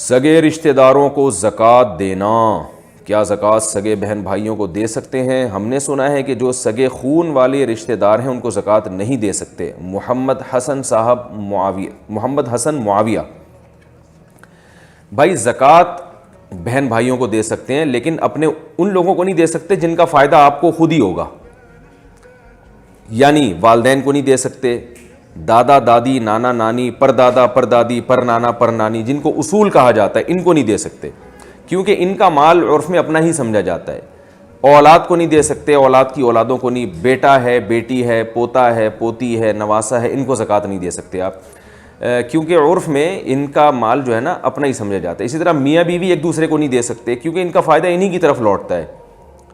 سگے رشتہ داروں کو زکوٰۃ دینا، کیا زکوٰۃ سگے بہن بھائیوں کو دے سکتے ہیں؟ ہم نے سنا ہے کہ جو سگے خون والے رشتہ دار ہیں ان کو زکوٰۃ نہیں دے سکتے۔ محمد حسن معاویہ بھائی زکوٰۃ بہن بھائیوں کو دے سکتے ہیں، لیکن اپنے ان لوگوں کو نہیں دے سکتے جن کا فائدہ آپ کو خود ہی ہوگا، یعنی والدین کو نہیں دے سکتے، دادا دادی نانا نانی پر دادا پر دادی پر نانا پر نانی جن کو اصول کہا جاتا ہے، ان کو نہیں دے سکتے کیونکہ ان کا مال عرف میں اپنا ہی سمجھا جاتا ہے۔ اولاد کو نہیں دے سکتے، اولاد کی اولادوں کو نہیں، بیٹا ہے بیٹی ہے پوتا ہے پوتی ہے نواسا ہے، ان کو زکوٰۃ نہیں دے سکتے آپ، کیونکہ عرف میں ان کا مال جو ہے نا اپنا ہی سمجھا جاتا ہے۔ اسی طرح میاں بیوی ایک دوسرے کو نہیں دے سکتے کیونکہ ان کا فائدہ انہی کی طرف لوٹتا ہے،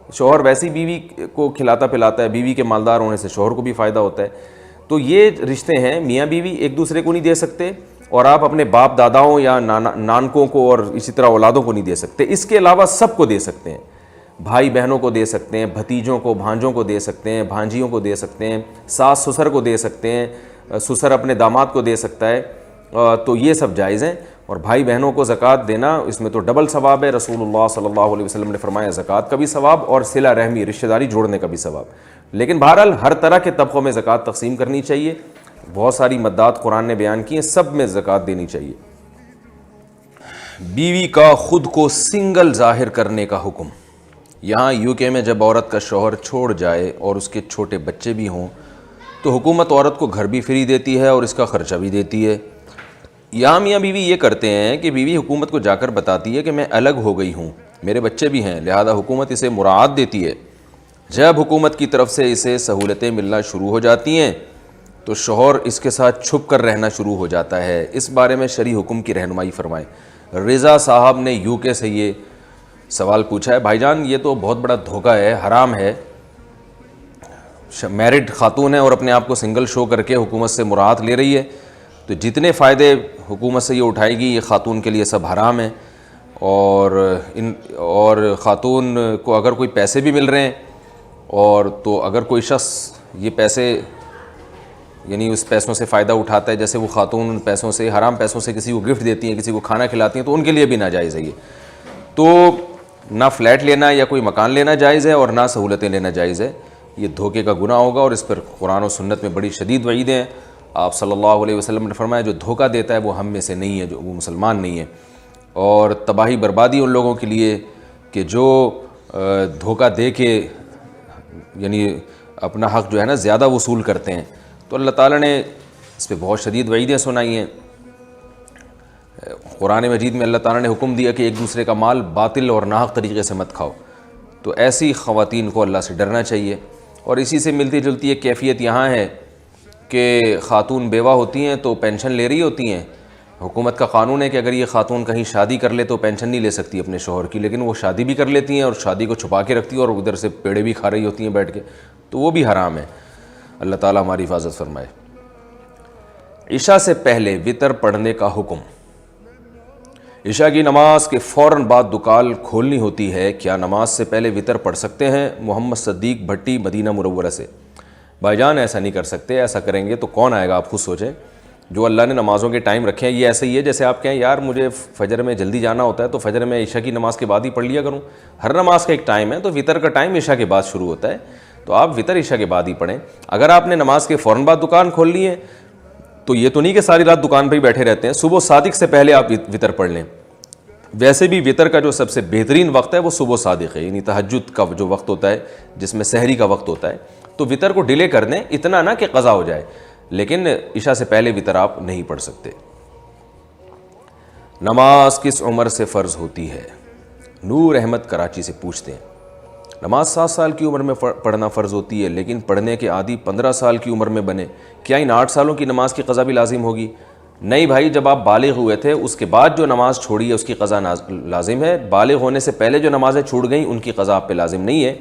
شوہر ویسی بیوی کو کھلاتا پلاتا ہے، بیوی کے مالدار ہونے سے شوہر کو بھی فائدہ ہوتا ہے۔ تو یہ رشتے ہیں، میاں بیوی ایک دوسرے کو نہیں دے سکتے، اور آپ اپنے باپ داداؤں یا نانکوں کو اور اسی طرح اولادوں کو نہیں دے سکتے۔ اس کے علاوہ سب کو دے سکتے ہیں، بھائی بہنوں کو دے سکتے ہیں، بھتیجوں کو بھانجوں کو دے سکتے ہیں، بھانجیوں کو دے سکتے ہیں، ساس سسر کو دے سکتے ہیں، سسر اپنے داماد کو دے سکتا ہے، تو یہ سب جائز ہیں۔ اور بھائی بہنوں کو زکوٰۃ دینا اس میں تو ڈبل ثواب ہے، رسول اللہ صلی اللہ علیہ وسلم نے فرمایا زکوٰۃ کا بھی ثواب اور صلہ رحمی رشتہ داری جوڑنے کا بھی ثواب۔ لیکن بہرحال ہر طرح کے طبقوں میں زکوٰۃ تقسیم کرنی چاہیے، بہت ساری مدات قرآن نے بیان کی ہیں، سب میں زکوٰۃ دینی چاہیے۔ بیوی کا خود کو سنگل ظاہر کرنے کا حکم۔ یہاں UK میں جب عورت کا شوہر چھوڑ جائے اور اس کے چھوٹے بچے بھی ہوں تو حکومت عورت کو گھر بھی فری دیتی ہے اور اس کا خرچہ بھی دیتی ہے۔ یہاں میاں بیوی یہ کرتے ہیں کہ بیوی حکومت کو جا کر بتاتی ہے کہ میں الگ ہو گئی ہوں، میرے بچے بھی ہیں، لہذا حکومت اسے مراعات دیتی ہے۔ جب حکومت کی طرف سے اسے سہولتیں ملنا شروع ہو جاتی ہیں تو شوہر اس کے ساتھ چھپ کر رہنا شروع ہو جاتا ہے۔ اس بارے میں شرعی حکم کی رہنمائی فرمائیں۔ رضا صاحب نے UK سے یہ سوال پوچھا ہے۔ بھائی جان یہ تو بہت بڑا دھوکہ ہے، حرام ہے۔ میرڈ خاتون ہے اور اپنے آپ کو سنگل شو کر کے حکومت سے مراعات لے رہی ہے، تو جتنے فائدے حکومت سے یہ اٹھائے گی یہ خاتون کے لیے سب حرام ہیں، اور خاتون کو اگر کوئی پیسے بھی مل رہے ہیں اور تو اگر کوئی شخص یہ پیسے یعنی اس پیسوں سے فائدہ اٹھاتا ہے، جیسے وہ خاتون ان پیسوں سے حرام پیسوں سے کسی کو گفٹ دیتی ہیں، کسی کو کھانا کھلاتی ہیں، تو ان کے لیے بھی ناجائز ہے یہ۔ تو نہ فلیٹ لینا یا کوئی مکان لینا جائز ہے اور نہ سہولتیں لینا جائز ہے، یہ دھوکے کا گناہ ہوگا اور اس پر قرآن و سنت میں بڑی شدید وعیدیں ہیں۔ آپ صلی اللہ علیہ وسلم نے فرمایا جو دھوکہ دیتا ہے وہ ہم میں سے نہیں ہے، جو وہ مسلمان نہیں ہے، اور تباہی بربادی ان لوگوں کے لیے کہ جو دھوکہ دے کے یعنی اپنا حق جو ہے نا زیادہ وصول کرتے ہیں۔ تو اللہ تعالیٰ نے اس پہ بہت شدید وعیدیں سنائی ہیں۔ قرآن مجید میں اللہ تعالیٰ نے حکم دیا کہ ایک دوسرے کا مال باطل اور ناحق طریقے سے مت کھاؤ، تو ایسی خواتین کو اللہ سے ڈرنا چاہیے۔ اور اسی سے ملتی جلتی ایک کیفیت یہاں ہے کہ خاتون بیوہ ہوتی ہیں تو پینشن لے رہی ہوتی ہیں۔ حکومت کا قانون ہے کہ اگر یہ خاتون کہیں شادی کر لے تو پینشن نہیں لے سکتی اپنے شوہر کی، لیکن وہ شادی بھی کر لیتی ہیں اور شادی کو چھپا کے رکھتی ہیں اور ادھر سے پیڑے بھی کھا رہی ہوتی ہیں بیٹھ کے، تو وہ بھی حرام ہے۔ اللہ تعالیٰ ہماری حفاظت فرمائے۔ عشاء سے پہلے وتر پڑھنے کا حکم۔ عشاء کی نماز کے فوراً بعد دکان کھولنی ہوتی ہے، کیا نماز سے پہلے وتر پڑھ سکتے ہیں؟ محمد صدیق بھٹی مدینہ منورہ سے۔ بھائی جان ایسا نہیں کر سکتے، ایسا کریں گے تو کون آئے گا، آپ خود سوچیں۔ جو اللہ نے نمازوں کے ٹائم رکھے ہیں یہ ایسا ہی ہے جیسے آپ کہیں یار مجھے فجر میں جلدی جانا ہوتا ہے تو فجر میں عشاء کی نماز کے بعد ہی پڑھ لیا کروں۔ ہر نماز کا ایک ٹائم ہے، تو وتر کا ٹائم عشاء کے بعد شروع ہوتا ہے، تو آپ وتر عشاء کے بعد ہی پڑھیں۔ اگر آپ نے نماز کے فوراً بعد دکان کھول لی ہے تو یہ تو نہیں کہ ساری رات دکان پہ ہی بیٹھے رہتے ہیں، صبح صادق سے پہلے آپ وتر پڑھ لیں۔ ویسے بھی وتر کا جو سب سے بہترین وقت ہے وہ صبح صادق ہے، یعنی تہجد کا جو وقت ہوتا ہے جس میں سحری کا وقت ہوتا ہے، تو وتر کو ڈیلے کر دیں، اتنا نہ کہ قضا ہو جائے، لیکن عشاء سے پہلے وتر آپ نہیں پڑھ سکتے۔ نماز کس عمر سے فرض ہوتی ہے؟ نور احمد کراچی سے پوچھتے ہیں۔ نماز 7 سال کی عمر میں پڑھنا فرض ہوتی ہے، لیکن پڑھنے کے عادی 15 سال کی عمر میں بنے، کیا ان 8 سالوں کی نماز کی قضا بھی لازم ہوگی؟ نہیں بھائی، جب آپ بالغ ہوئے تھے اس کے بعد جو نماز چھوڑی ہے اس کی قضا لازم ہے، بالغ ہونے سے پہلے جو نمازیں چھوٹ گئیں ان کی قضا آپ پہ لازم نہیں ہے۔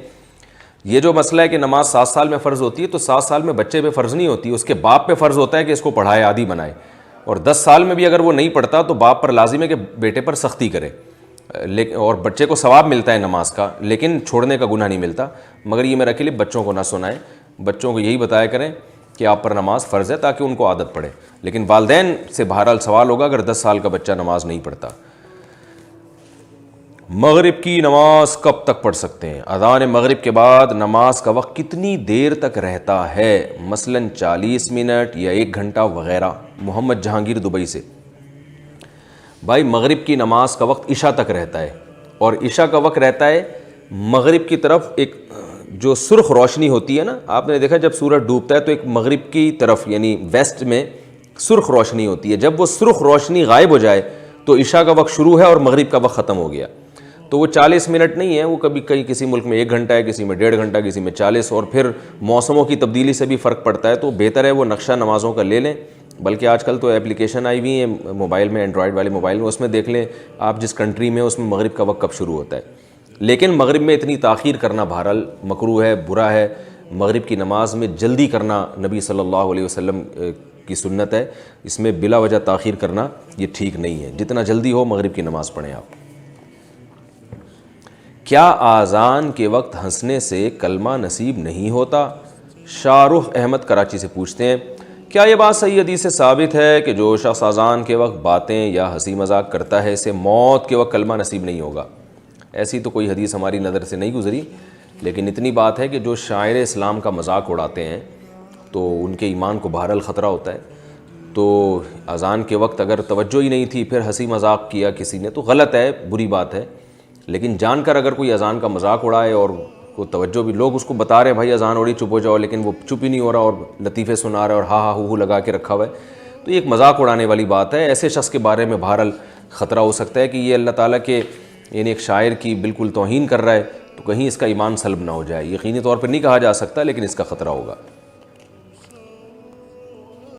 یہ جو مسئلہ ہے کہ نماز 7 سال میں فرض ہوتی ہے، تو 7 سال میں بچے پہ فرض نہیں ہوتی، اس کے باپ پہ فرض ہوتا ہے کہ اس کو پڑھائے، عادی بنائے، اور 10 سال میں بھی اگر وہ نہیں پڑھتا تو باپ پر لازم ہے کہ بیٹے پر سختی کرے، اور بچے کو ثواب ملتا ہے نماز کا، لیکن چھوڑنے کا گناہ نہیں ملتا۔ مگر یہ میرا کلپ بچوں کو نہ سنائیں، بچوں کو یہی بتایا کریں کہ آپ پر نماز فرض ہے تاکہ ان کو عادت پڑے، لیکن والدین سے بہرحال سوال ہوگا اگر 10 سال کا بچہ نماز نہیں پڑھتا۔ مغرب کی نماز کب تک پڑھ سکتے ہیں؟ اذان مغرب کے بعد نماز کا وقت کتنی دیر تک رہتا ہے؟ مثلاً 40 منٹ یا 1 گھنٹہ وغیرہ۔ محمد جہانگیر دبئی سے۔ بھائی مغرب کی نماز کا وقت عشاء تک رہتا ہے، اور عشاء کا وقت رہتا ہے مغرب کی طرف ایک جو سرخ روشنی ہوتی ہے نا، آپ نے دیکھا جب سورج ڈوبتا ہے تو ایک مغرب کی طرف یعنی ویسٹ میں سرخ روشنی ہوتی ہے، جب وہ سرخ روشنی غائب ہو جائے تو عشاء کا وقت شروع ہے اور مغرب کا وقت ختم ہو گیا۔ تو وہ 40 منٹ نہیں ہے، وہ کبھی کسی ملک میں 1 گھنٹہ ہے، کسی میں 1.5 گھنٹہ، کسی میں 40، اور پھر موسموں کی تبدیلی سے بھی فرق پڑتا ہے، تو بہتر ہے وہ نقشہ نمازوں کا لے لیں۔ بلکہ آج کل تو اپلیکیشن آئی ہوئی ہیں موبائل میں، اینڈرائڈ والے موبائل میں، اس میں دیکھ لیں آپ جس کنٹری میں اس میں مغرب کا وقت کب شروع ہوتا ہے۔ لیکن مغرب میں اتنی تاخیر کرنا بہرحال مکروہ ہے، برا ہے۔ مغرب کی نماز میں جلدی کرنا نبی صلی اللہ علیہ وسلم کی سنت ہے، اس میں بلا وجہ تاخیر کرنا یہ ٹھیک نہیں ہے۔ جتنا جلدی ہو مغرب کی نماز پڑھیں آپ۔ کیا آذان کے وقت ہنسنے سے کلمہ نصیب نہیں ہوتا؟ شاہ رخ احمد کراچی سے پوچھتے ہیں، کیا یہ بات صحیح حدیث سے ثابت ہے کہ جو شخص اذان کے وقت باتیں یا ہنسی مذاق کرتا ہے اسے موت کے وقت کلمہ نصیب نہیں ہوگا؟ ایسی تو کوئی حدیث ہماری نظر سے نہیں گزری، لیکن اتنی بات ہے کہ جو شاعر اسلام کا مذاق اڑاتے ہیں تو ان کے ایمان کو بہرحال خطرہ ہوتا ہے۔ تو اذان کے وقت اگر توجہ ہی نہیں تھی پھر ہنسی مذاق کیا کسی نے تو غلط ہے، بری بات ہے۔ لیکن جان کر اگر کوئی اذان کا مذاق اڑائے اور کوئی توجہ بھی، لوگ اس کو بتا رہے ہیں بھائی اذان ہو رہی چپ ہو جاؤ، لیکن وہ چپ ہی نہیں ہو رہا اور لطیفے سنا رہا ہے اور ہا ہا ہو لگا کے رکھا ہوا ہے، تو یہ ایک مذاق اڑانے والی بات ہے۔ ایسے شخص کے بارے میں بہرحال خطرہ ہو سکتا ہے کہ یہ اللہ تعالیٰ کے یعنی ایک شاعر کی بالکل توہین کر رہا ہے، تو کہیں اس کا ایمان سلب نہ ہو جائے۔ یقینی طور پر نہیں کہا جا سکتا لیکن اس کا خطرہ ہوگا۔